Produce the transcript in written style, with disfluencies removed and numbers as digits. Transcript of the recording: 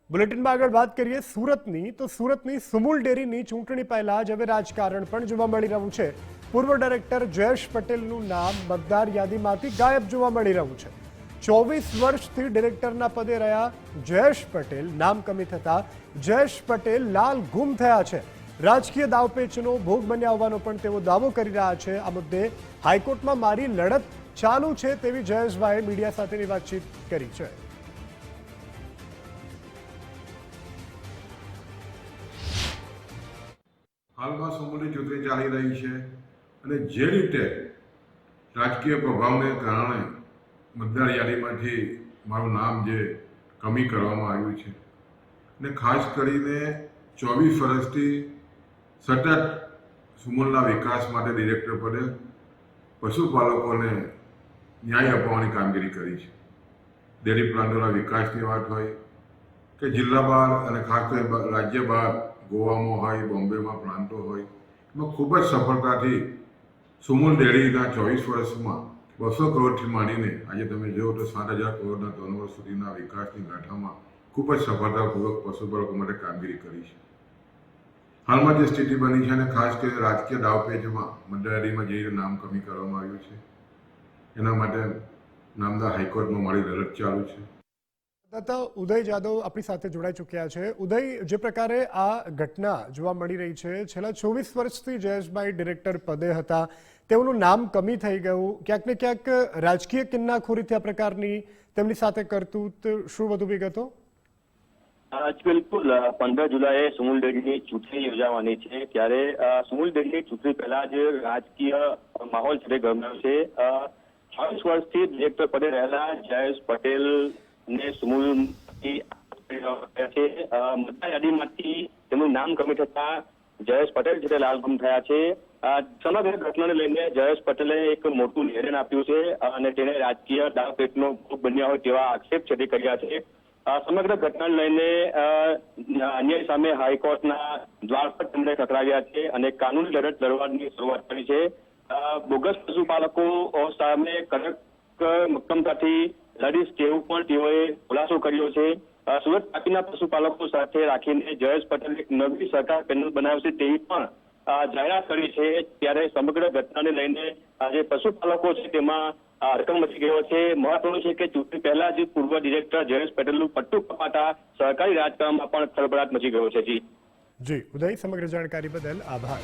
બુલેટિનમાં આગળ વાત કરીએ સુરતની તો સુરતની સુમુલ ડેરીની ચૂંટણી પહેલા જ હવે રાજકારણ પણ જોવા મળી રહ્યું છે। પૂર્વ ડાયરેક્ટર જયેશ પટેલનું નામ મતદાર યાદીમાંથી ગાયબ જોવા મળી રહ્યું છે। 24 વર્ષથી ડિરેક્ટરના પદે રહ્યા જયેશ પટેલ નામ કમી થતા જયેશ પટેલ લાલ ગુમ થયા છે। રાજકીય દાવપેચનો ભોગ બન્યા હોવાનો પણ તેઓ દાવો કરી રહ્યા છે। આ મુદ્દે હાઈકોર્ટમાં મારી લડત ચાલુ છે તેવી જયેશભાઈએ મીડિયા સાથેની વાતચીત કરી છે। હાલમાં સમૂહની ચૂંટણી ચાલી રહી છે અને જે રીતે રાજકીય પ્રભાવને કારણે મતદાર યાદીમાંથી મારું નામ જે કમી કરવામાં આવ્યું છે અને ખાસ કરીને 24 વર્ષથી સતત સુમુલના વિકાસ માટે ડિરેક્ટર પદે પશુપાલકોને ન્યાય અપાવવાની કામગીરી કરી છે। ડેરી પ્લાન્ટોના વિકાસની વાત હોય કે જિલ્લા બહાર અને ખાસ કરીને રાજ્ય બહાર ગોવામાં હોય, બોમ્બેમાં પ્લાન્ટો હોય, એમાં ખૂબ જ સફળતાથી સુમુલ ડેરીના 24 વર્ષમાં 200 કરોડથી માંડીને આજે તમે જુઓ તો 7,000 કરોડના ટર્નઓવર સુધીના વિકાસની ગાથામાં ખૂબ જ સફળતાપૂર્વક પશુપાલકો માટે કામગીરી કરી છે। હાલમાં જે સ્થિતિ બની છે અને ખાસ કરીને રાજકીય દાવપેચમાં મતદાર યાદીમાં જે રીતે નામ કમી કરવામાં આવ્યું છે એના માટે નામદાર હાઈકોર્ટમાં મારી લડત ચાલુ છે। ઉદય જાદવ આપણી સાથે જોડાઈ ચૂક્યા છે। ઉદય, જે પ્રકારે આ ઘટના જોવા મળી રહી છે, છેલ્લા 24 વર્ષથી જયેશભાઈ ડિરેક્ટર પદે હતા, તેઓનું નામ કમી થઈ ગયું, ક્યાંક ને ક્યાંક રાજકીય કિન્નાખોરીથી આ પ્રકારની તેમની સાથે કરતૂત, શું વધુ વિગતો? બિલકુલ 15 જુલાઈએ સુમુલ ડેરીની ચૂંટણી યોજાવાની છે, ત્યારે સુમુલ ડેરીની ચૂંટણી પહેલા જ રાજકીય માહોલ છે ગરમાયો છે। 24 વર્ષથી ડિરેક્ટર પદે રહેલા જયેશ પટેલ ને સુમુલ મતદાર યાદીમાંથી તેમનું નામ કમી થતા જયેશ પટેલ છે તે લાલ ગુમ થયા છે। સમગ્ર ઘટનાને લઈને જયેશ પટેલે એક મોટું નિવેદન આપ્યું છે અને તેને રાજકીય દાવપેચનો ભોગ બન્યા હોય તેવા આક્ષેપ છે તે કર્યા છે। સમગ્ર ઘટનાને લઈને અન્યાય સામે હાઈકોર્ટના દ્વાર પર તેમણે ટકરાવ્યા છે અને કાનૂની લડત લડવાની શરૂઆત કરી છે। બોગસ પશુપાલકો સામે કડક મક્કમતાથી લડીશ તેવું પણ તેઓએ ખુલાસો કર્યો છે। સુરત પાટીના પશુપાલકો સાથે રાખીને જયેશ પટેલે એક નવી સરકાર પેનલ બનાવશે તેવી પણ જાહેરાત કરી છે। ત્યારે સમગ્ર ઘટનાને લઈને જે પશુપાલકો છે તેમાં હડકંપ મચી ગયો છે। મહત્વનું છે કે ચૂંટણી પહેલા જ પૂર્વ ડિરેક્ટર જયેશ પટેલનું પટ્ટું કપાતા સરકારી રાજકારણમાં પણ ખળભળાટ મચી ગયો છે। જી ઉદય, સમગ્ર જાણકારી બદલ આભાર।